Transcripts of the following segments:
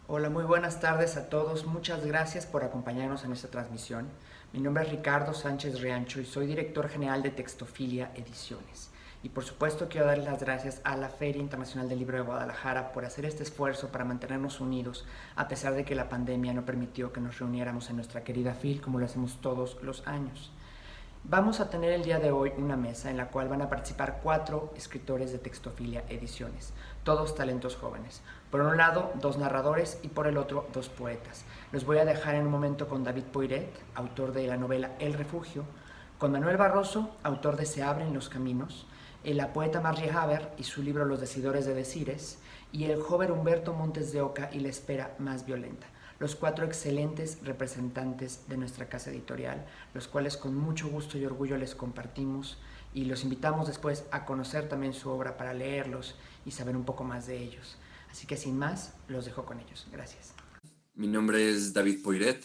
Hola, muy buenas tardes a todos. Muchas gracias por acompañarnos en esta transmisión. Mi nombre es Ricardo Sánchez Riancho y soy director general de Textofilia Ediciones. Y por supuesto quiero dar las gracias a la Feria Internacional del Libro de Guadalajara por hacer este esfuerzo para mantenernos unidos a pesar de que la pandemia no permitió que nos reuniéramos en nuestra querida FIL como lo hacemos todos los años. Vamos a tener el día de hoy una mesa en la cual van a participar 4 escritores de Textofilia Ediciones, todos talentos jóvenes. Por un lado, 2 narradores y por el otro, 2 poetas. Los voy a dejar en un momento con David Poiret, autor de la novela El Refugio, con Manuel Barroso, autor de Se abren los caminos, la poeta Margie Haber y su libro Los decidores de decires, y el joven Humberto Montes de Oca y La espera más violenta, los 4 excelentes representantes de nuestra casa editorial, los cuales con mucho gusto y orgullo les compartimos y los invitamos después a conocer también su obra para leerlos y saber un poco más de ellos. Así que sin más, los dejo con ellos. Gracias. Mi nombre es David Poiret,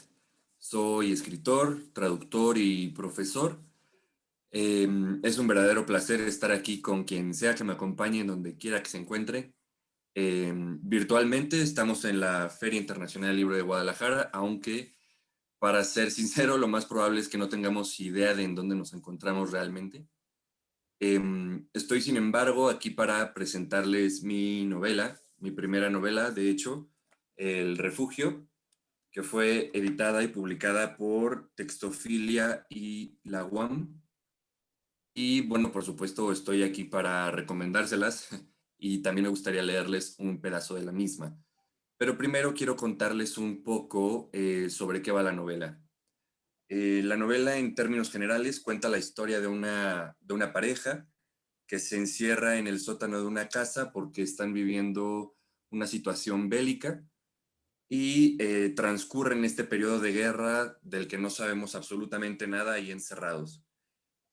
soy escritor, traductor y profesor. Es un verdadero placer estar aquí con quien sea que me acompañe en donde quiera que se encuentre. Virtualmente estamos en la Feria Internacional del Libro de Guadalajara, aunque para ser sincero, lo más probable es que no tengamos idea de en dónde nos encontramos realmente. Estoy, sin embargo, aquí para presentarles mi novela, mi primera novela, de hecho, El Refugio, que fue editada y publicada por Textofilia y la UAM. Y bueno, por supuesto, estoy aquí para recomendárselas y también me gustaría leerles un pedazo de la misma. Pero primero quiero contarles un poco sobre qué va la novela. La novela, en términos generales, cuenta la historia de una pareja que se encierra en el sótano de una casa porque están viviendo una situación bélica y transcurre en este periodo de guerra del que no sabemos absolutamente nada y encerrados.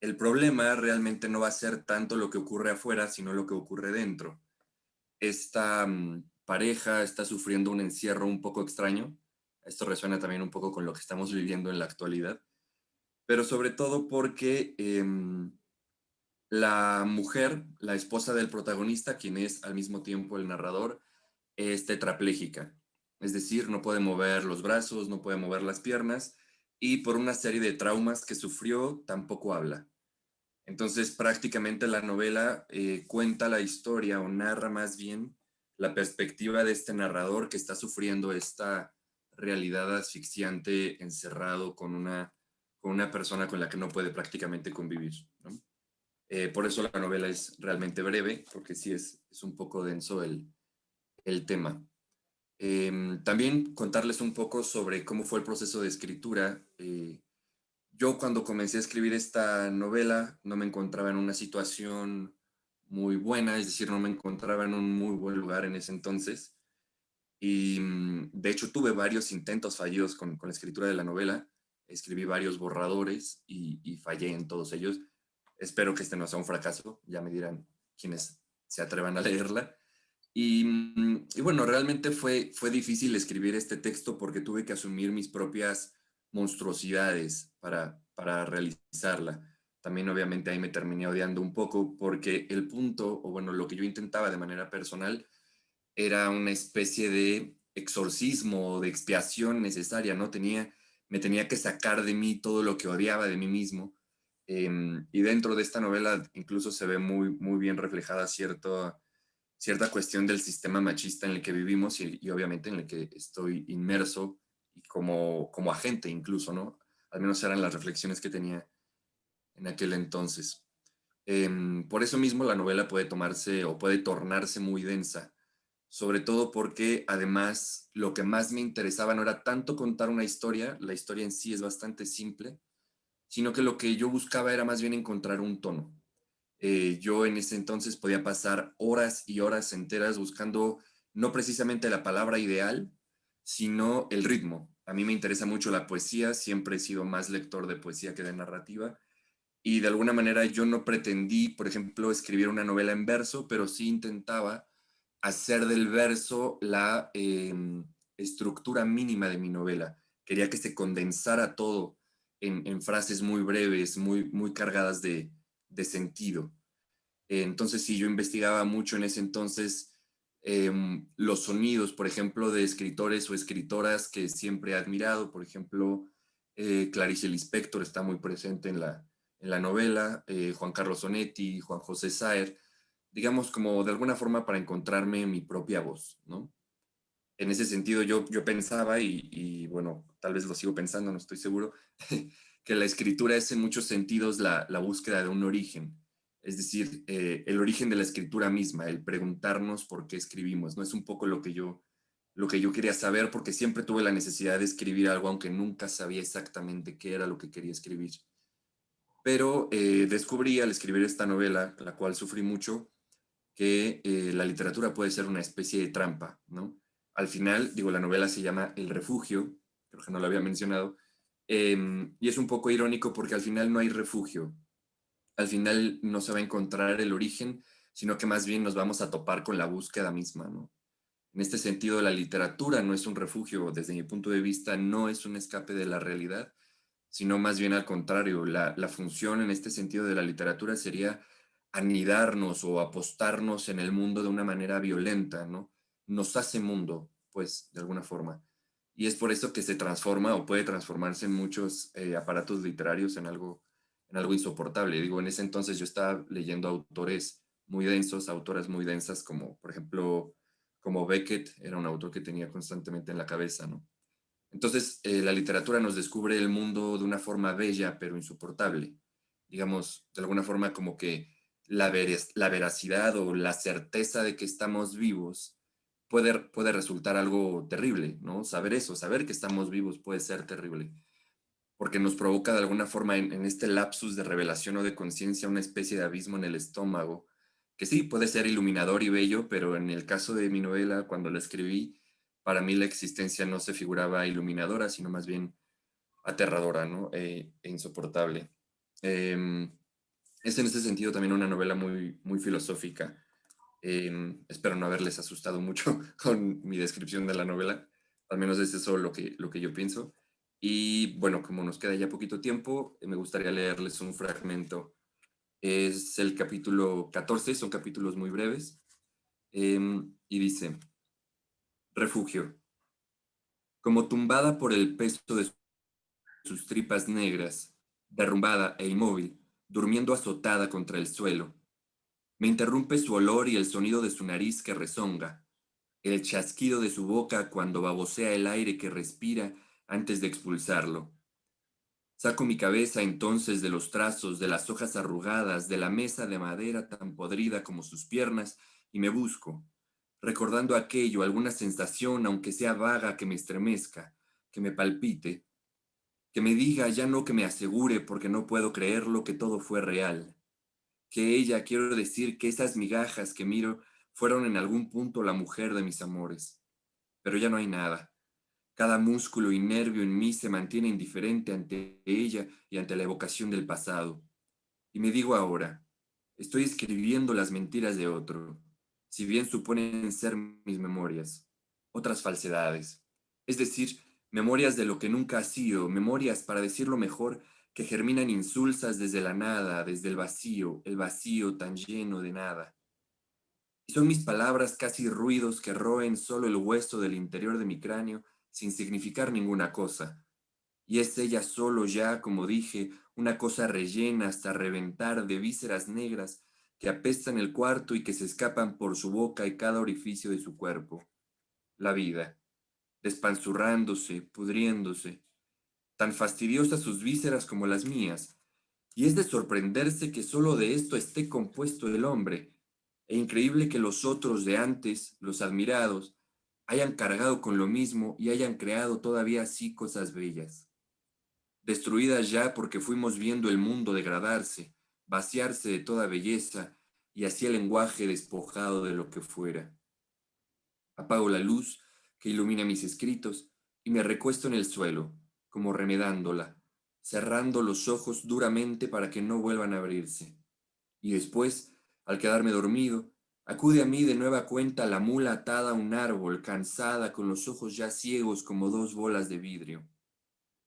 El problema realmente no va a ser tanto lo que ocurre afuera, sino lo que ocurre dentro. Esta pareja está sufriendo un encierro un poco extraño. Esto resuena también un poco con lo que estamos viviendo en la actualidad, pero sobre todo porque la mujer, la esposa del protagonista, quien es al mismo tiempo el narrador, es tetrapléjica. Es decir, no puede mover los brazos, no puede mover las piernas y por una serie de traumas que sufrió tampoco habla. Entonces, prácticamente la novela cuenta la historia o narra más bien la perspectiva de este narrador que está sufriendo esta realidad asfixiante encerrado con una persona con la que no puede prácticamente convivir, ¿no? Por eso la novela es realmente breve, porque sí es un poco denso el tema. También contarles un poco sobre cómo fue el proceso de escritura. Yo cuando comencé a escribir esta novela no me encontraba en una situación muy buena, es decir, no me encontraba en un muy buen lugar en ese entonces. Y de hecho tuve varios intentos fallidos con la escritura de la novela. Escribí varios borradores y fallé en todos ellos. Espero que este no sea un fracaso, ya me dirán quienes se atrevan a leerla. Y bueno, realmente fue difícil escribir este texto porque tuve que asumir mis propias monstruosidades para realizarla. También obviamente ahí me terminé odiando un poco porque el punto, o bueno, lo que yo intentaba de manera personal era una especie de exorcismo o de expiación necesaria, ¿no? Me tenía que sacar de mí todo lo que odiaba de mí mismo. Y dentro de esta novela incluso se ve muy, muy bien reflejada cierta cuestión del sistema machista en el que vivimos y obviamente en el que estoy inmerso y como agente incluso, ¿no? Al menos eran las reflexiones que tenía en aquel entonces. Por eso mismo la novela puede tomarse o puede tornarse muy densa, sobre todo porque además lo que más me interesaba no era tanto contar una historia, la historia en sí es bastante simple, sino que lo que yo buscaba era más bien encontrar un tono. Yo en ese entonces podía pasar horas y horas enteras buscando no precisamente la palabra ideal, sino el ritmo. A mí me interesa mucho la poesía, siempre he sido más lector de poesía que de narrativa, y de alguna manera yo no pretendí, por ejemplo, escribir una novela en verso, pero sí intentaba hacer del verso la estructura mínima de mi novela. Quería que se condensara todo en frases muy breves, muy cargadas de sentido. Entonces, sí, yo investigaba mucho en ese entonces los sonidos, por ejemplo, de escritores o escritoras que siempre he admirado. Por ejemplo, Clarice Lispector está muy presente en la novela, Juan Carlos Onetti, Juan José Saer, digamos como de alguna forma para encontrarme mi propia voz, ¿no? En ese sentido yo pensaba, y bueno, tal vez lo sigo pensando, no estoy seguro, que la escritura es en muchos sentidos la búsqueda de un origen, es decir, el origen de la escritura misma, el preguntarnos por qué escribimos, ¿no? Es un poco lo que yo quería saber, porque siempre tuve la necesidad de escribir algo, aunque nunca sabía exactamente qué era lo que quería escribir. Pero descubrí al escribir esta novela, la cual sufrí mucho, que la literatura puede ser una especie de trampa, ¿no? Al final, digo, la novela se llama El Refugio, creo que no lo había mencionado, y es un poco irónico porque al final no hay refugio, al final no se va a encontrar el origen, sino que más bien nos vamos a topar con la búsqueda misma, ¿no? En este sentido, la literatura no es un refugio, desde mi punto de vista, no es un escape de la realidad, sino más bien al contrario, la función en este sentido de la literatura sería anidarnos o apostarnos en el mundo de una manera violenta, ¿no? Nos hace mundo, pues, de alguna forma. Y es por eso que se transforma o puede transformarse en muchos aparatos literarios en algo insoportable. Digo, en ese entonces yo estaba leyendo autores muy densos, autoras muy densas, como por ejemplo, como Beckett, era un autor que tenía constantemente en la cabeza, ¿no? Entonces, la literatura nos descubre el mundo de una forma bella, pero insoportable. Digamos, de alguna forma como que la veracidad o la certeza de que estamos vivos puede resultar algo terrible, ¿no? Saber eso, saber que estamos vivos puede ser terrible, porque nos provoca de alguna forma en este lapsus de revelación o de conciencia una especie de abismo en el estómago, que sí puede ser iluminador y bello, pero en el caso de mi novela, cuando la escribí, para mí la existencia no se figuraba iluminadora, sino más bien aterradora, ¿no? E insoportable. Eh, es en ese sentido también una novela muy, muy filosófica. Espero no haberles asustado mucho con mi descripción de la novela. Al menos es eso lo que yo pienso. Y bueno, como nos queda ya poquito tiempo, me gustaría leerles un fragmento. Es el capítulo 14, son capítulos muy breves. Y dice, refugio. Como tumbada por el peso de sus tripas negras, derrumbada e inmóvil, durmiendo azotada contra el suelo. Me interrumpe su olor y el sonido de su nariz que rezonga, el chasquido de su boca cuando babosea el aire que respira antes de expulsarlo. Saco mi cabeza entonces de los trazos, de las hojas arrugadas, de la mesa de madera tan podrida como sus piernas, y me busco, recordando aquello, alguna sensación, aunque sea vaga, que me estremezca, que me palpite, que me diga, ya no que me asegure, porque no puedo creerlo, que todo fue real. Que ella, quiero decir, que esas migajas que miro fueron en algún punto la mujer de mis amores. Pero ya no hay nada. Cada músculo y nervio en mí se mantiene indiferente ante ella y ante la evocación del pasado. Y me digo ahora, estoy escribiendo las mentiras de otro, si bien suponen ser mis memorias, otras falsedades. Es decir, memorias de lo que nunca ha sido, memorias, para decirlo mejor, que germinan insulsas desde la nada, desde el vacío tan lleno de nada. Y son mis palabras casi ruidos que roen solo el hueso del interior de mi cráneo sin significar ninguna cosa. Y es ella solo ya, como dije, una cosa rellena hasta reventar de vísceras negras que apestan el cuarto y que se escapan por su boca y cada orificio de su cuerpo. La vida, despanzurrándose, pudriéndose, tan fastidiosas sus vísceras como las mías, y es de sorprenderse que solo de esto esté compuesto el hombre, e increíble que los otros de antes, los admirados, hayan cargado con lo mismo y hayan creado todavía así cosas bellas, destruidas ya porque fuimos viendo el mundo degradarse, vaciarse de toda belleza, y así el lenguaje despojado de lo que fuera. Apago la luz que ilumina mis escritos y me recuesto en el suelo, como remedándola, cerrando los ojos duramente para que no vuelvan a abrirse. Y después, al quedarme dormido, acude a mí de nueva cuenta la mula atada a un árbol, cansada, con los ojos ya ciegos como dos bolas de vidrio.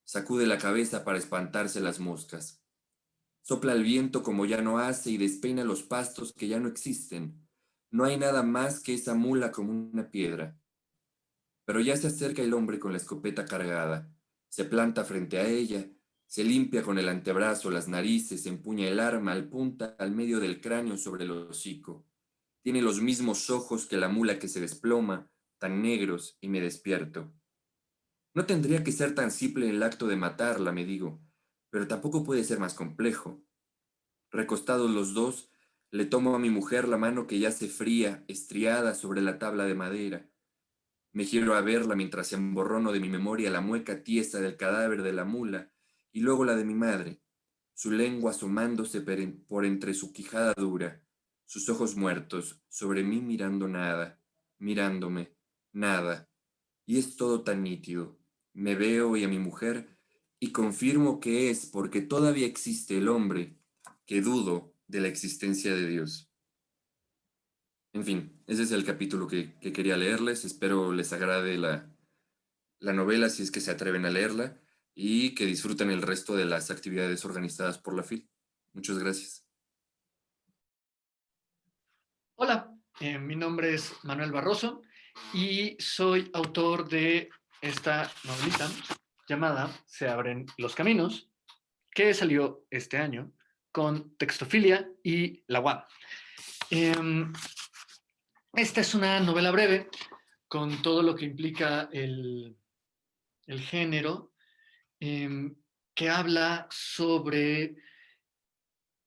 Sacude la cabeza para espantarse las moscas. Sopla el viento como ya no hace y despeina los pastos que ya no existen. No hay nada más que esa mula como una piedra. Pero ya se acerca el hombre con la escopeta cargada. Se planta frente a ella, se limpia con el antebrazo las narices, empuña el arma al punta al medio del cráneo sobre el hocico. Tiene los mismos ojos que la mula que se desploma, tan negros, y me despierto. No tendría que ser tan simple el acto de matarla, me digo, pero tampoco puede ser más complejo. Recostados los dos, le tomo a mi mujer la mano que yace fría, estriada sobre la tabla de madera. Me giro a verla mientras emborrono de mi memoria la mueca tiesa del cadáver de la mula y luego la de mi madre, su lengua asomándose por entre su quijada dura, sus ojos muertos, sobre mí mirando nada, mirándome, nada. Y es todo tan nítido. Me veo y a mi mujer y confirmo que es porque todavía existe el hombre que dudo de la existencia de Dios. En fin, ese es el capítulo que quería leerles. Espero les agrade la novela si es que se atreven a leerla y que disfruten el resto de las actividades organizadas por la FIL. Muchas gracias. Hola, mi nombre es Manuel Barroso y soy autor de esta novelita llamada Se abren los caminos, que salió este año con Textofilia y la UAM. Esta es una novela breve con todo lo que implica el género, que habla sobre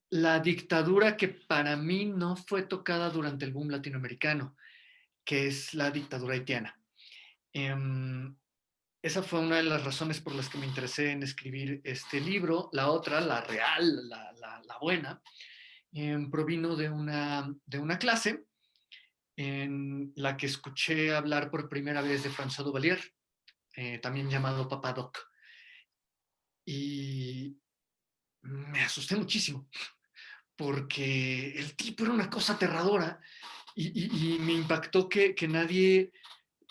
la dictadura que para mí no fue tocada durante el boom latinoamericano, que es la dictadura haitiana. Esa fue una de las razones por las que me interesé en escribir este libro. La otra, la real, la buena, provino de una clase en la que escuché hablar por primera vez de François Duvalier, también llamado Papa Doc. Y me asusté muchísimo, porque el tipo era una cosa aterradora y me impactó que nadie,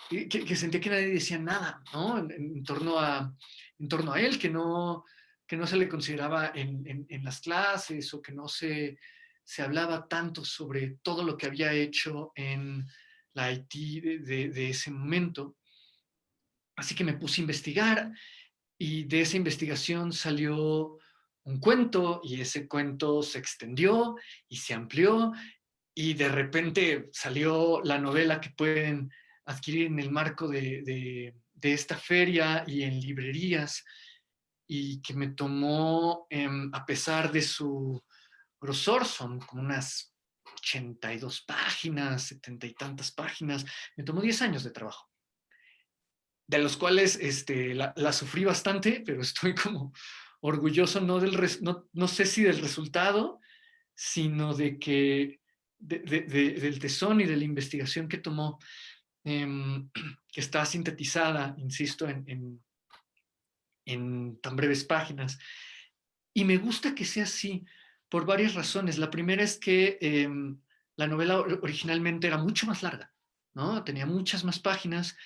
que sentía que nadie decía nada, ¿no? En torno a él, que no se le consideraba en las clases o que no se hablaba tanto sobre todo lo que había hecho en la Haití de ese momento. Así que me puse a investigar y de esa investigación salió un cuento y ese cuento se extendió y se amplió y de repente salió la novela que pueden adquirir en el marco de esta feria y en librerías y que me tomó, a pesar de su grosor, son como unas 82 páginas, 70 y tantas páginas, me tomó 10 años de trabajo, de los cuales la sufrí bastante, pero estoy como orgulloso, no sé si del resultado, sino de que del tesón y de la investigación que tomó, que está sintetizada, insisto, en tan breves páginas. Y me gusta que sea así por varias razones. La primera es que la novela originalmente era mucho más larga, ¿no? Tenía muchas más páginas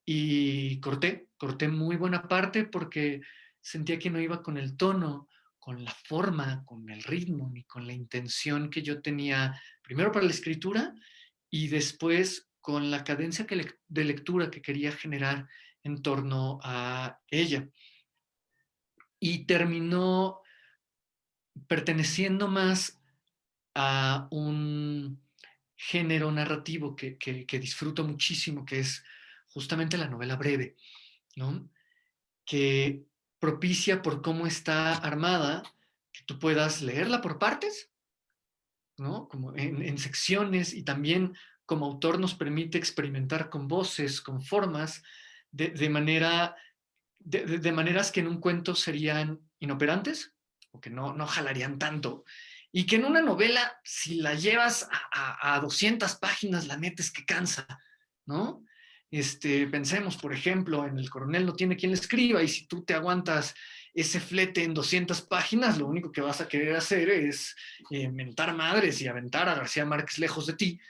y corté muy buena parte porque sentía que no iba con el tono, con la forma, con el ritmo, ni con la intención que yo tenía, primero para la escritura y después con la cadencia de lectura que quería generar en torno a ella. Y terminó perteneciendo más a un género narrativo que disfruto muchísimo, que es justamente la novela breve, ¿no? Que propicia por cómo está armada, que tú puedas leerla por partes, ¿no? Como en secciones, y también como autor nos permite experimentar con voces, con formas, de manera, de maneras que en un cuento serían inoperantes o que no jalarían tanto. Y que en una novela, si la llevas a 200 páginas, la neta es que cansa, ¿no? Pensemos, por ejemplo, en El coronel no tiene quien le escriba, y si tú te aguantas ese flete en 200 páginas, lo único que vas a querer hacer es mentar madres y aventar a García Márquez lejos de ti.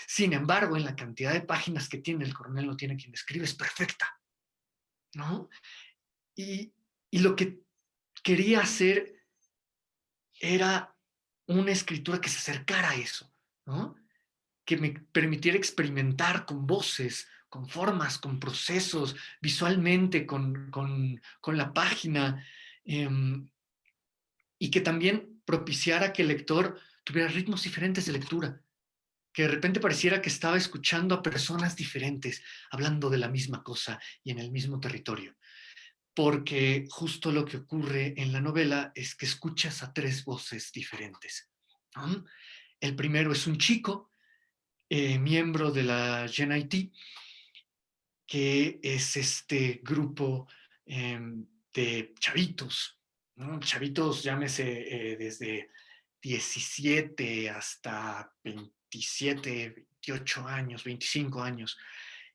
Sin embargo, en la cantidad de páginas que tiene El coronel no tiene quien le escriba es perfecta, ¿no? Y, y lo que quería hacer era una escritura que se acercara a eso, ¿no? que me permitiera experimentar con voces, con formas, con procesos, visualmente, con la página, y que también propiciara que el lector tuviera ritmos diferentes de lectura, que de repente pareciera que estaba escuchando a personas diferentes, hablando de la misma cosa y en el mismo territorio. Porque justo lo que ocurre en la novela es que escuchas a tres voces diferentes, ¿no? El primero es un chico, miembro de la GNIT, que es este grupo de chavitos, ¿no? Chavitos, llámese desde 17 hasta 27, 28 años, 25 años,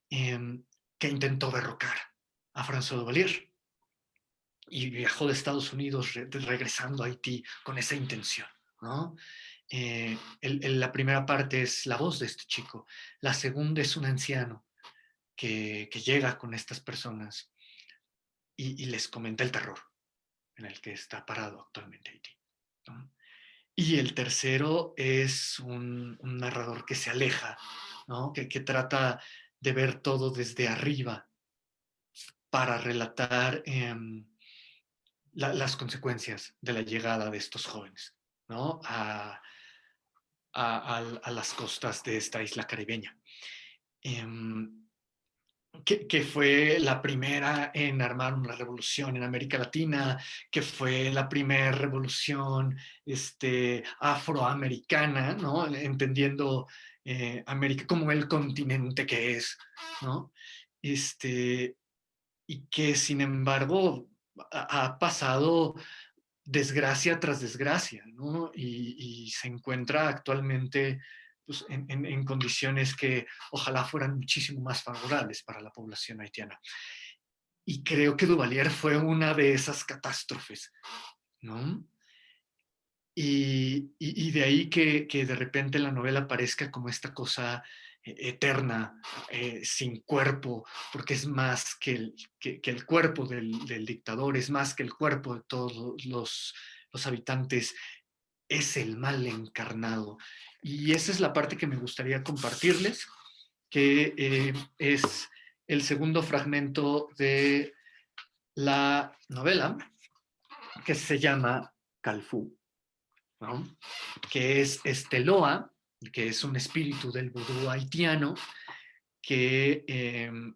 que intentó derrocar a François Duvalier y viajó de Estados Unidos regresando a Haití con esa intención, ¿no? La primera parte es la voz de este chico, la segunda es un anciano que llega con estas personas y les comenta el terror en el que está parado actualmente Haití, ¿no? Y el tercero es un narrador que se aleja, ¿no? Que trata de ver todo desde arriba para relatar las consecuencias de la llegada de estos jóvenes, ¿no? A las costas de esta isla caribeña. Que fue la primera en armar una revolución en América Latina, que fue la primera revolución afroamericana, ¿no? Entendiendo América como el continente que es, ¿no? Y que sin embargo ha pasado desgracia tras desgracia, ¿no? Y se encuentra actualmente pues, en condiciones que ojalá fueran muchísimo más favorables para la población haitiana. Y creo que Duvalier fue una de esas catástrofes, ¿no? Y de ahí que de repente la novela parezca como esta cosa eterna, sin cuerpo, porque es más que el cuerpo del dictador, es más que el cuerpo de todos los habitantes, es el mal encarnado. Y esa es la parte que me gustaría compartirles, que es el segundo fragmento de la novela, que se llama Calfú, ¿no? Que es Loa, que es un espíritu del vudú haitiano, que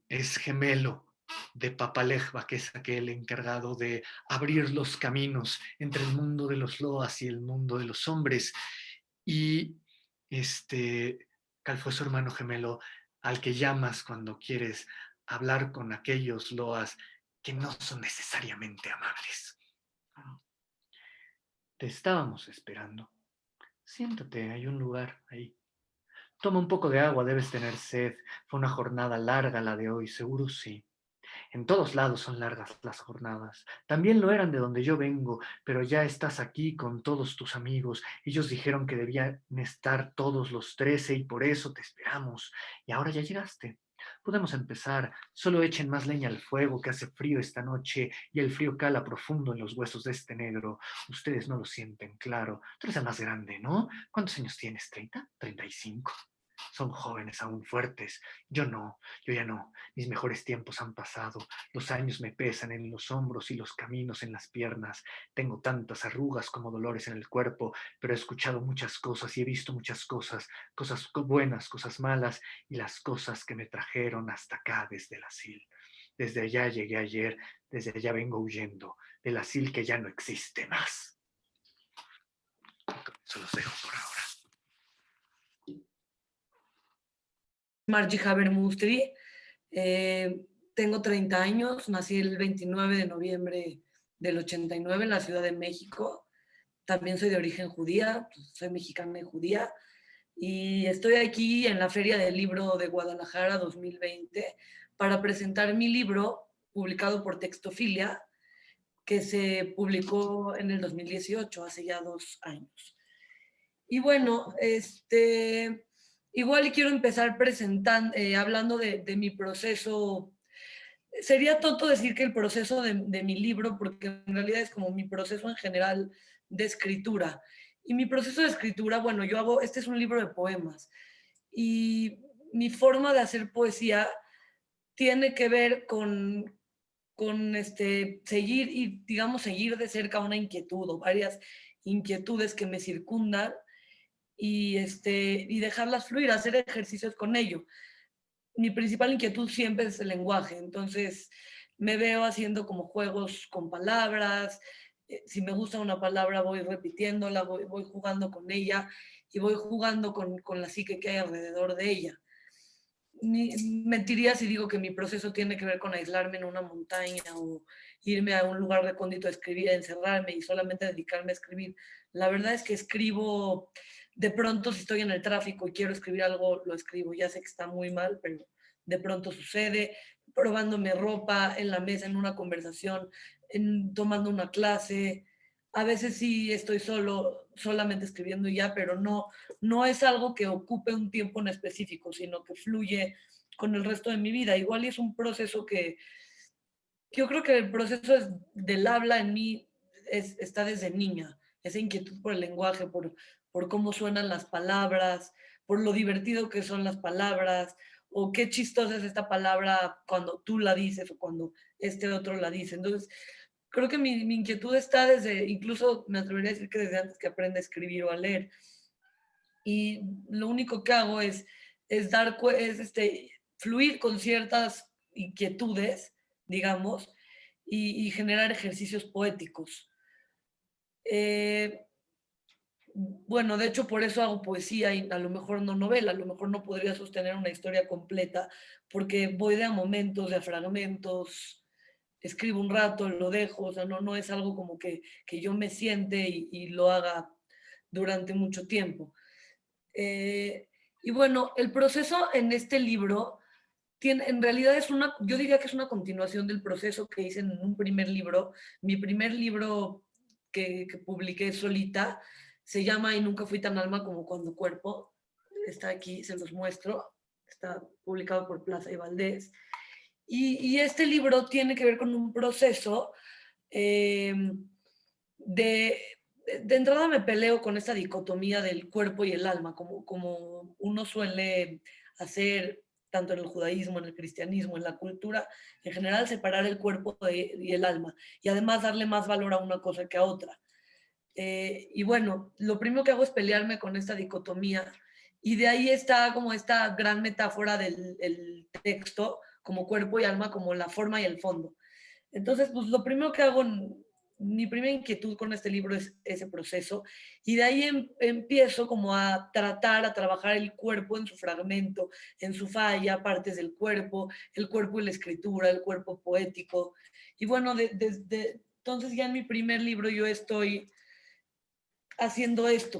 es gemelo de Papalejba, que es aquel encargado de abrir los caminos entre el mundo de los loas y el mundo de los hombres. Y Cal fue su hermano gemelo al que llamas cuando quieres hablar con aquellos loas que no son necesariamente amables. Te estábamos esperando. Siéntate, hay un lugar ahí. Toma un poco de agua, debes tener sed. Fue una jornada larga la de hoy, seguro sí. En todos lados son largas las jornadas. También lo eran de donde yo vengo, pero ya estás aquí con todos tus amigos. Ellos dijeron que debían estar todos los 13 y por eso te esperamos. Y ahora ya llegaste. Podemos empezar. Solo echen más leña al fuego, que hace frío esta noche y el frío cala profundo en los huesos de este negro. Ustedes no lo sienten, claro. Tú eres el más grande, ¿no? ¿Cuántos años tienes? ¿30? ¿35? Son jóvenes aún fuertes. Yo no, yo ya no. Mis mejores tiempos han pasado. Los años me pesan en los hombros y los caminos en las piernas. Tengo tantas arrugas como dolores en el cuerpo, pero he escuchado muchas cosas y he visto muchas cosas, cosas buenas, cosas malas y las cosas que me trajeron hasta acá desde el asilo. Desde allá llegué ayer, desde allá vengo huyendo, del asilo que ya no existe más. Se los dejo por ahora. Margie Haber Mustri. Tengo 30 años, nací el 29 de noviembre del 89 en la Ciudad de México. También soy de origen judía, soy mexicana y judía. Y estoy aquí en la Feria del Libro de Guadalajara 2020 para presentar mi libro publicado por Textofilia, que se publicó en el 2018, hace ya 2 años. Y bueno, igual quiero empezar presentando, hablando de mi proceso. Sería tonto decir que el proceso de mi libro, porque en realidad es como mi proceso en general de escritura. Y mi proceso de escritura, bueno, este es un libro de poemas. Y mi forma de hacer poesía tiene que ver con seguir y, digamos, seguir de cerca una inquietud o varias inquietudes que me circundan y dejarlas fluir, hacer ejercicios con ello. Mi principal inquietud siempre es el lenguaje, entonces me veo haciendo como juegos con palabras. Si me gusta una palabra voy repitiéndola, voy jugando con ella y voy jugando con la psique que hay alrededor de ella. Mentiría si digo que mi proceso tiene que ver con aislarme en una montaña o irme a un lugar recóndito a escribir, a encerrarme y solamente dedicarme a escribir. La verdad es que escribo, de pronto si estoy en el tráfico y quiero escribir algo, lo escribo. Ya sé que está muy mal, pero de pronto sucede, probándome ropa, en la mesa, en una conversación, tomando una clase. A veces sí estoy solamente escribiendo ya, pero no es algo que ocupe un tiempo en específico, sino que fluye con el resto de mi vida. Igual y es un proceso que yo creo que el proceso del habla en mí está desde niña, esa inquietud por el lenguaje, por cómo suenan las palabras, por lo divertido que son las palabras, o qué chistosa es esta palabra cuando tú la dices o cuando este otro la dice. Entonces, creo que mi inquietud está desde, incluso me atrevería a decir que desde antes que aprende a escribir o a leer. Y lo único que hago es fluir con ciertas inquietudes, digamos, y generar ejercicios poéticos. Bueno, de hecho por eso hago poesía y a lo mejor no novela, a lo mejor no podría sostener una historia completa porque voy de a momentos, de a fragmentos, escribo un rato, lo dejo, o sea, no es algo como que yo me siente y lo haga durante mucho tiempo. Eh, y bueno, el proceso en este libro en realidad yo diría que es una continuación del proceso que hice en un primer libro. Mi primer libro que publiqué solita se llama Y nunca fui tan alma como cuando cuerpo. Está aquí, se los muestro. Está publicado por Plaza y Valdés. Y este libro tiene que ver con un proceso eh, de, de entrada me peleo con esta dicotomía del cuerpo y el alma, como uno suele hacer tanto en el judaísmo, en el cristianismo, en la cultura, en general separar el cuerpo y el alma, y además darle más valor a una cosa que a otra. Y bueno, lo primero que hago es pelearme con esta dicotomía, y de ahí está como esta gran metáfora del texto, como cuerpo y alma, como la forma y el fondo. Entonces, pues lo primero que hago, mi primera inquietud con este libro es ese proceso, y de ahí empiezo como a trabajar el cuerpo en su fragmento, en su falla, partes del cuerpo, el cuerpo y la escritura, el cuerpo poético. Y bueno, entonces ya en mi primer libro yo estoy haciendo esto.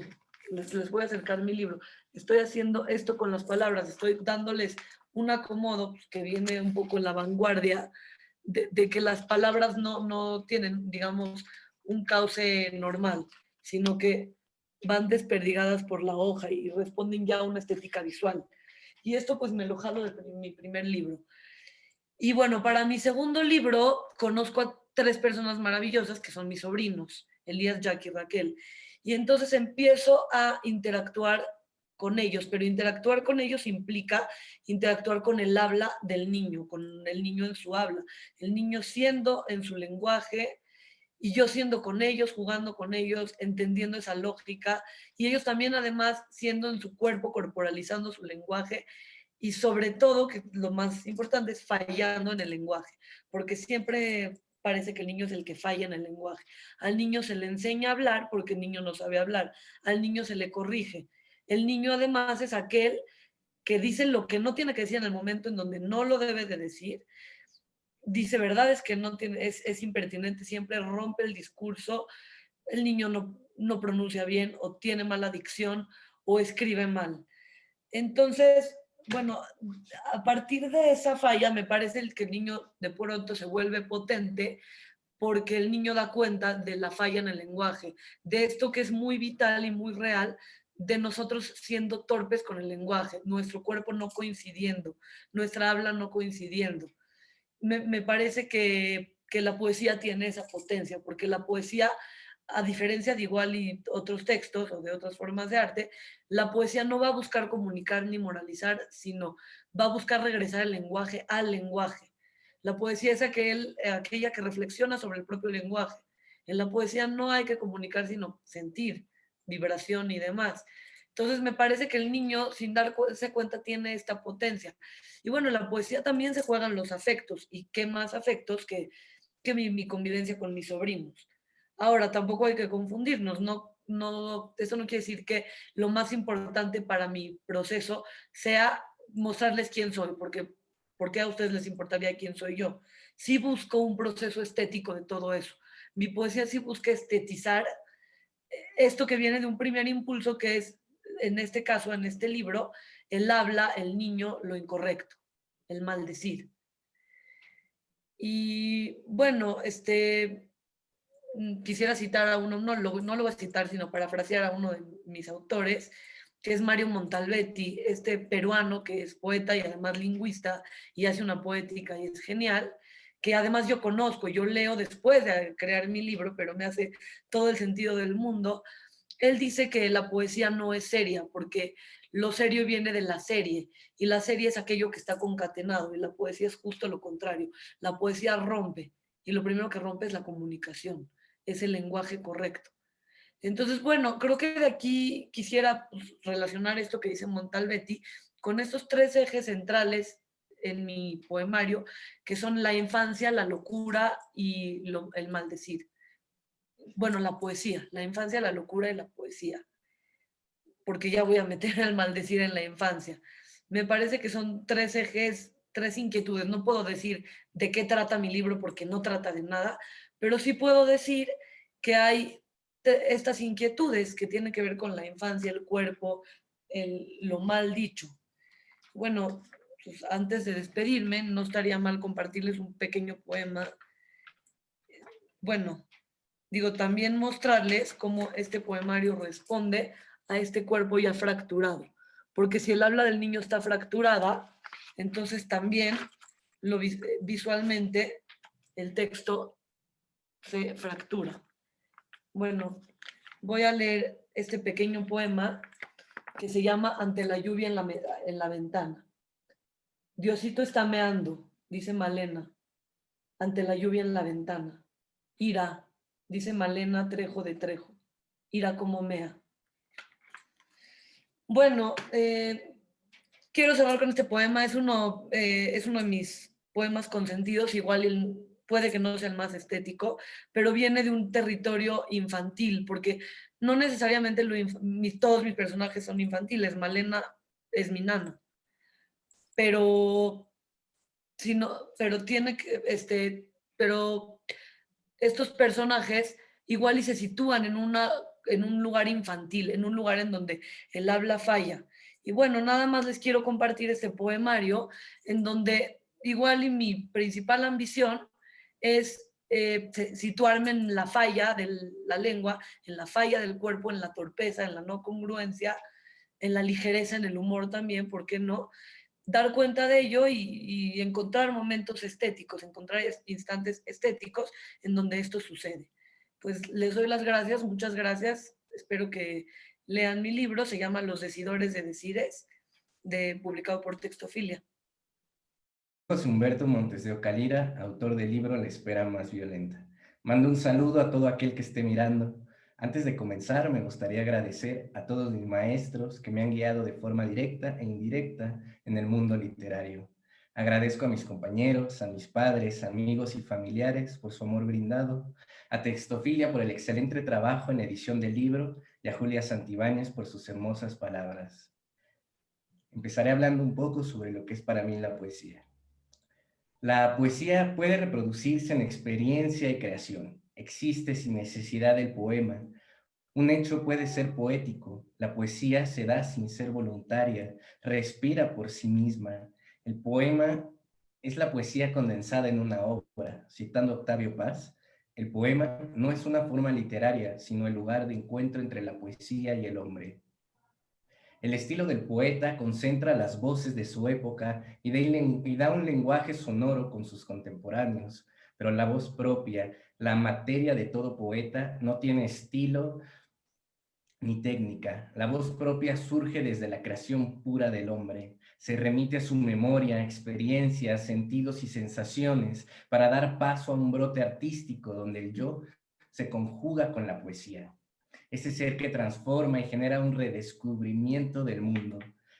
Les voy a acercar mi libro. Estoy haciendo esto con las palabras, estoy dándoles un acomodo pues, que viene un poco en la vanguardia de que las palabras no tienen, digamos, un cauce normal, sino que van desperdigadas por la hoja y responden ya a una estética visual. Y esto pues me lo jalo de mi primer libro. Y bueno, para mi segundo libro conozco a 3 personas maravillosas que son mis sobrinos, Elías, Jack y Raquel. Y entonces empiezo a interactuar con ellos, pero interactuar con ellos implica interactuar con el habla del niño, con el niño en su habla, el niño siendo en su lenguaje y yo siendo con ellos, jugando con ellos, entendiendo esa lógica, y ellos también además siendo en su cuerpo, corporalizando su lenguaje, y sobre todo, que lo más importante es fallando en el lenguaje, porque siempre parece que el niño es el que falla en el lenguaje. Al niño se le enseña a hablar porque el niño no sabe hablar, al niño se le corrige. El niño además es aquel que dice lo que no tiene que decir en el momento en donde no lo debe de decir, dice verdades que no tiene, es impertinente, siempre rompe el discurso, el niño no pronuncia bien o tiene mala dicción o escribe mal. Entonces, bueno, a partir de esa falla me parece que el niño de pronto se vuelve potente porque el niño da cuenta de la falla en el lenguaje, de esto que es muy vital y muy real, de nosotros siendo torpes con el lenguaje, nuestro cuerpo no coincidiendo, nuestra habla no coincidiendo. Me parece que la poesía tiene esa potencia, porque la poesía a diferencia de igual y otros textos o de otras formas de arte, la poesía no va a buscar comunicar ni moralizar, sino va a buscar regresar el lenguaje al lenguaje. La poesía es aquella que reflexiona sobre el propio lenguaje. En la poesía no hay que comunicar, sino sentir, vibración y demás. Entonces me parece que el niño, sin darse cuenta, tiene esta potencia. Y bueno, en la poesía también se juegan los afectos, y qué más afectos que mi convivencia con mis sobrinos. Ahora, tampoco hay que confundirnos, eso no quiere decir que lo más importante para mi proceso sea mostrarles quién soy, porque a ustedes les importaría quién soy yo. Sí busco un proceso estético de todo eso. Mi poesía sí busca estetizar esto que viene de un primer impulso que es, en este caso, en este libro, el habla, el niño, lo incorrecto, el maldecir. Y bueno, quisiera citar a uno, no lo voy a citar, sino parafrasear a uno de mis autores, que es Mario Montalbetti, este peruano que es poeta y además lingüista y hace una poética y es genial, que además yo conozco, yo leo después de crear mi libro, pero me hace todo el sentido del mundo. Él dice que la poesía no es seria, porque lo serio viene de la serie, y la serie es aquello que está concatenado, y la poesía es justo lo contrario. La poesía rompe, y lo primero que rompe es la comunicación, es el lenguaje correcto. Entonces, bueno, creo que de aquí quisiera relacionar esto que dice Montalbetti con estos tres ejes centrales en mi poemario, que son la infancia, la locura y el maldecir. Bueno, la poesía, la infancia, la locura y la poesía, porque ya voy a meter el maldecir en la infancia. Me parece que son tres ejes, tres inquietudes. No puedo decir de qué trata mi libro porque no trata de nada, pero sí puedo decir que hay estas inquietudes que tienen que ver con la infancia, el cuerpo, lo mal dicho. Bueno, pues antes de despedirme, no estaría mal compartirles un pequeño poema. Bueno, digo, también mostrarles cómo este poemario responde a este cuerpo ya fracturado. Porque si el habla del niño está fracturada, entonces también visualmente el texto se fractura. Bueno, voy a leer este pequeño poema que se llama Ante la lluvia en la ventana. Diosito está meando, dice Malena, ante la lluvia en la ventana. Ira, dice Malena Trejo de Trejo. Ira como mea. Bueno, quiero cerrar con este poema. Es uno de mis poemas consentidos, igual puede que no sea el más estético, pero viene de un territorio infantil, porque no necesariamente todos mis personajes son infantiles. Malena es mi nana, pero tiene que, pero estos personajes igual y se sitúan en un lugar infantil, en un lugar en donde el habla falla. Y bueno, nada más les quiero compartir este poemario en donde igual y mi principal ambición es situarme en la falla de la lengua, en la falla del cuerpo, en la torpeza, en la no congruencia, en la ligereza, en el humor también, ¿por qué no? Dar cuenta de ello y encontrar momentos estéticos, encontrar instantes estéticos en donde esto sucede. Pues les doy las gracias, muchas gracias. Espero que lean mi libro, se llama Los Decidores de Decires, publicado por Textofilia. José Humberto Montes de Ocalira, autor del libro La espera más violenta. Mando un saludo a todo aquel que esté mirando. Antes de comenzar, me gustaría agradecer a todos mis maestros que me han guiado de forma directa e indirecta en el mundo literario. Agradezco a mis compañeros, a mis padres, amigos y familiares por su amor brindado, a Textofilia por el excelente trabajo en edición del libro y a Julia Santibáñez por sus hermosas palabras. Empezaré hablando un poco sobre lo que es para mí la poesía. La poesía puede reproducirse en experiencia y creación. Existe sin necesidad del poema. Un hecho puede ser poético. La poesía se da sin ser voluntaria, respira por sí misma. El poema es la poesía condensada en una obra. Citando a Octavio Paz, el poema no es una forma literaria, sino el lugar de encuentro entre la poesía y el hombre. El estilo del poeta concentra las voces de su época y da un lenguaje sonoro con sus contemporáneos, pero la voz propia, la materia de todo poeta, no tiene estilo ni técnica. La voz propia surge desde la creación pura del hombre. Se remite a su memoria, experiencias, sentidos y sensaciones para dar paso a un brote artístico donde el yo se conjuga con la poesía. Ese ser que transforma y genera un redescubrimiento del mundo.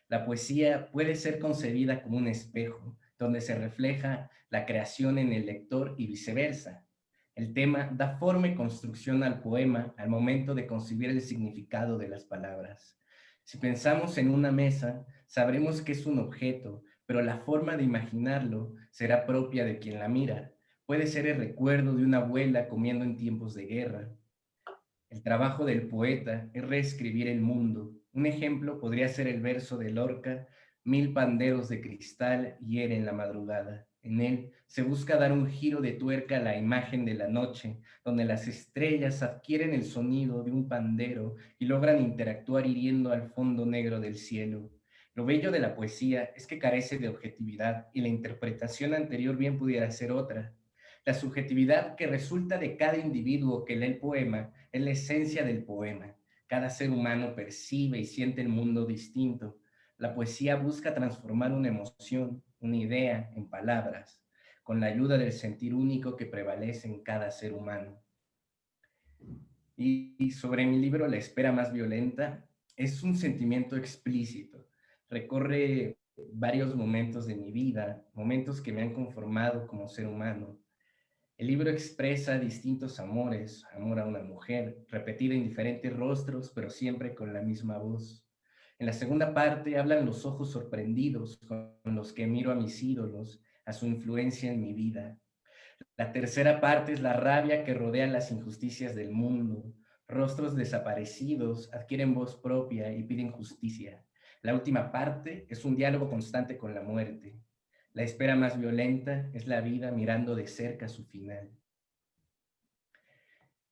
La poesía puede ser concebida como un espejo, donde se refleja la creación en el lector y viceversa. El tema da forma y construcción al poema al momento de concebir el significado de las palabras. Si pensamos en una mesa, sabremos que es un objeto, pero la forma de imaginarlo será propia de quien la mira. Puede ser el recuerdo de una abuela comiendo en tiempos de guerra. El trabajo del poeta es reescribir el mundo. Un ejemplo podría ser el verso de Lorca: mil panderos de cristal hieren la madrugada. En él se busca dar un giro de tuerca a la imagen de la noche, donde las estrellas adquieren el sonido de un pandero y logran interactuar hiriendo al fondo negro del cielo. Lo bello de la poesía es que carece de objetividad y la interpretación anterior bien pudiera ser otra. La subjetividad que resulta de cada individuo que lee el poema es la esencia del poema. Cada ser humano percibe y siente el mundo distinto. La poesía busca transformar una emoción, una idea, en palabras, con la ayuda del sentir único que prevalece en cada ser humano. Y sobre mi libro La espera más violenta, es un sentimiento explícito. Recorre varios momentos de mi vida, momentos que me han conformado como ser humano. El libro expresa distintos amores: amor a una mujer, repetida en diferentes rostros, pero siempre con la misma voz. En la segunda parte hablan los ojos sorprendidos con los que miro a mis ídolos, a su influencia en mi vida. La tercera parte es la rabia que rodea las injusticias del mundo. Rostros desaparecidos adquieren voz propia y piden justicia. La última parte es un diálogo constante con la muerte. La espera más violenta es la vida mirando de cerca su final.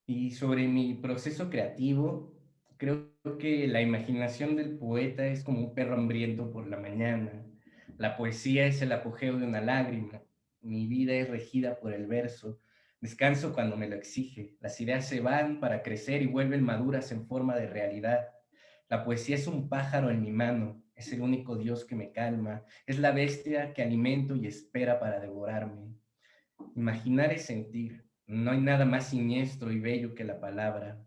Y sobre mi proceso creativo, creo que la imaginación del poeta es como un perro hambriento por la mañana. La poesía es el apogeo de una lágrima. Mi vida es regida por el verso. Descanso cuando me lo exige. Las ideas se van para crecer y vuelven maduras en forma de realidad. La poesía es un pájaro en mi mano. Es el único Dios que me calma. Es la bestia que alimento y espera para devorarme. Imaginar es sentir. No hay nada más siniestro y bello que la palabra.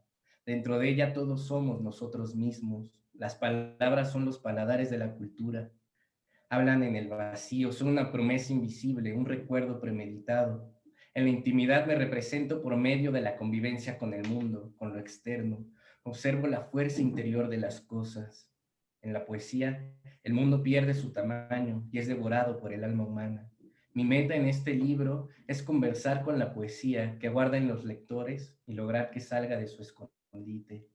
Dentro de ella todos somos nosotros mismos. Las palabras son los paladares de la cultura. Hablan en el vacío, son una promesa invisible, un recuerdo premeditado. En la intimidad me represento por medio de la convivencia con el mundo, con lo externo. Observo la fuerza interior de las cosas. En la poesía, el mundo pierde su tamaño y es devorado por el alma humana. Mi meta en este libro es conversar con la poesía que guarda en los lectores y lograr que salga de su escondite.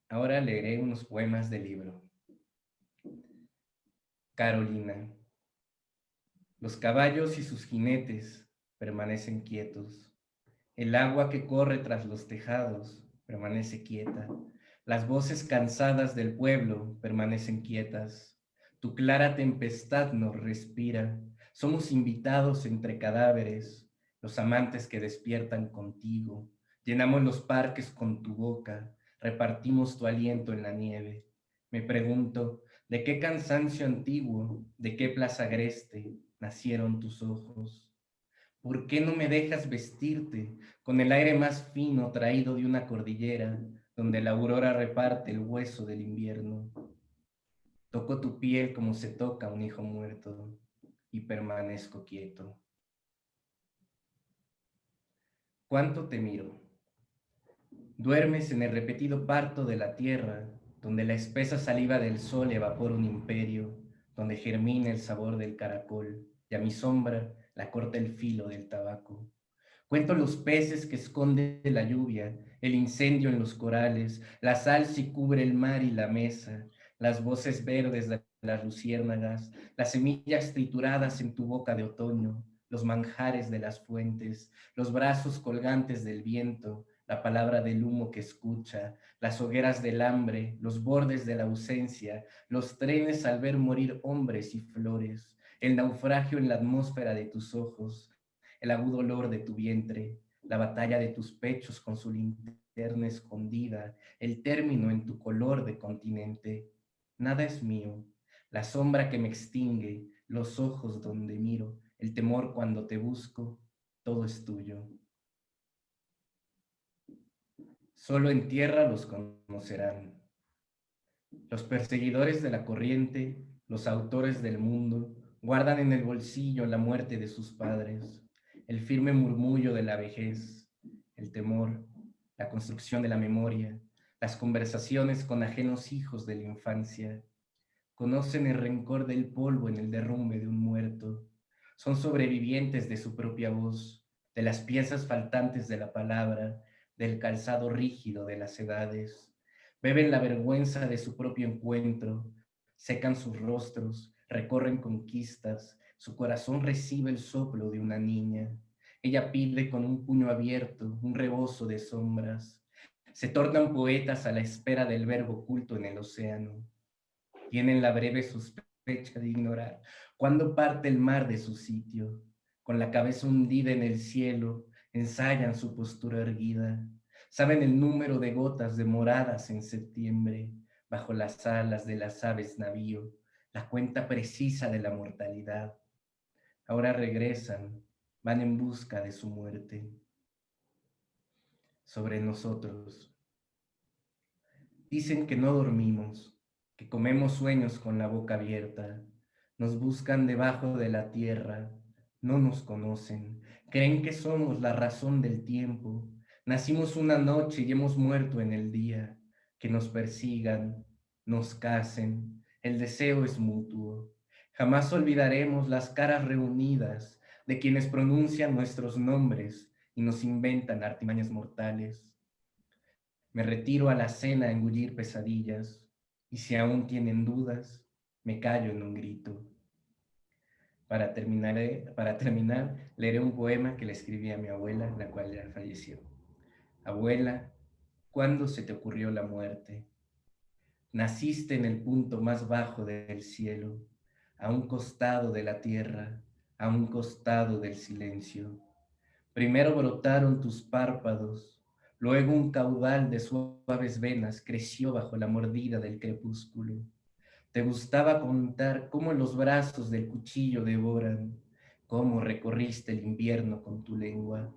Ahora leeré unos poemas del libro. Carolina. Los caballos y sus jinetes permanecen quietos. El agua que corre tras los tejados permanece quieta. Las voces cansadas del pueblo permanecen quietas. Tu clara tempestad nos respira. Somos invitados entre cadáveres, los amantes que despiertan contigo. Llenamos los parques con tu boca, repartimos tu aliento en la nieve. Me pregunto, ¿de qué cansancio antiguo, de qué plaza agreste nacieron tus ojos? ¿Por qué no me dejas vestirte con el aire más fino traído de una cordillera, donde la aurora reparte el hueso del invierno? Toco tu piel como se toca un hijo muerto y permanezco quieto. ¿Cuánto te miro? Duermes en el repetido parto de la tierra, donde la espesa saliva del sol evapora un imperio, donde germina el sabor del caracol, y a mi sombra la corta el filo del tabaco. Cuento los peces que esconde la lluvia, el incendio en los corales, la sal si cubre el mar y la mesa, las voces verdes de las luciérnagas, las semillas trituradas en tu boca de otoño, los manjares de las fuentes, los brazos colgantes del viento, la palabra del humo que escucha, las hogueras del hambre, los bordes de la ausencia, los trenes al ver morir hombres y flores, el naufragio en la atmósfera de tus ojos, el agudo olor de tu vientre, la batalla de tus pechos con su linterna escondida, el término en tu color de continente. Nada es mío, la sombra que me extingue, los ojos donde miro, el temor cuando te busco, todo es tuyo. Solo en tierra los conocerán. Los perseguidores de la corriente, los autores del mundo, guardan en el bolsillo la muerte de sus padres, el firme murmullo de la vejez, el temor, la construcción de la memoria, las conversaciones con ajenos hijos de la infancia. Conocen el rencor del polvo en el derrumbe de un muerto. Son sobrevivientes de su propia voz, de las piezas faltantes de la palabra, del calzado rígido de las edades. Beben la vergüenza de su propio encuentro, secan sus rostros, recorren conquistas, su corazón recibe el soplo de una niña. Ella pide con un puño abierto, un rebozo de sombras. Se tornan poetas a la espera del verbo oculto en el océano. Tienen la breve sospecha de ignorar cuándo parte el mar de su sitio. Con la cabeza hundida en el cielo, ensayan su postura erguida. Saben el número de gotas demoradas en septiembre, bajo las alas de las aves navío, la cuenta precisa de la mortalidad. Ahora regresan, van en busca de su muerte. Sobre nosotros. Dicen que no dormimos, que comemos sueños con la boca abierta. Nos buscan debajo de la tierra, no nos conocen, creen que somos la razón del tiempo. Nacimos una noche y hemos muerto en el día. Que nos persigan, nos casen, el deseo es mutuo. Jamás olvidaremos las caras reunidas de quienes pronuncian nuestros nombres y nos inventan artimañas mortales. Me retiro a la cena a engullir pesadillas, y si aún tienen dudas, me callo en un grito. Para terminar, leeré un poema que le escribí a mi abuela, la cual ya falleció. Abuela, ¿cuándo se te ocurrió la muerte? Naciste en el punto más bajo del cielo, a un costado de la tierra, a un costado del silencio. Primero brotaron tus párpados, luego un caudal de suaves venas creció bajo la mordida del crepúsculo. Te gustaba contar cómo los brazos del cuchillo devoran, cómo recorriste el invierno con tu lengua.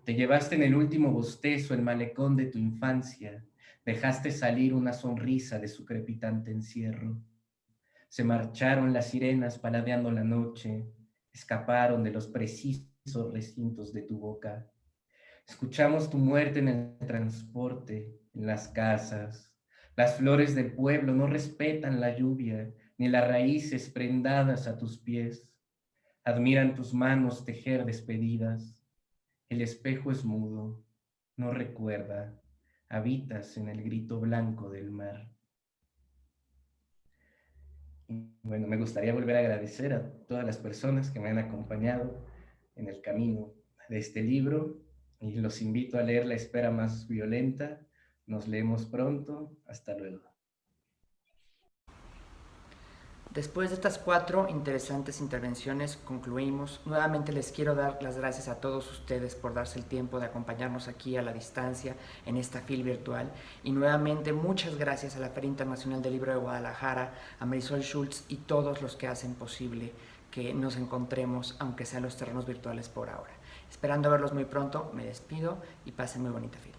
Te llevaste en el último bostezo el malecón de tu infancia, dejaste salir una sonrisa de su crepitante encierro. Se marcharon las sirenas paladeando la noche, escaparon de los precisos recintos de tu boca. Escuchamos tu muerte en el transporte, en las casas. Las flores del pueblo no respetan la lluvia, ni las raíces prendadas a tus pies. Admiran tus manos tejer despedidas. El espejo es mudo, no recuerda. Habitas en el grito blanco del mar. Y bueno, me gustaría volver a agradecer a todas las personas que me han acompañado en el camino de este libro y los invito a leer La espera más violenta. Nos leemos pronto. Hasta luego. Después de estas 4 interesantes intervenciones concluimos. Nuevamente les quiero dar las gracias a todos ustedes por darse el tiempo de acompañarnos aquí a la distancia en esta FIL virtual. Y nuevamente muchas gracias a la Feria Internacional del Libro de Guadalajara, a Marisol Schultz y todos los que hacen posible que nos encontremos, aunque sea en los terrenos virtuales por ahora. Esperando verlos muy pronto, me despido y pasen muy bonita FIL.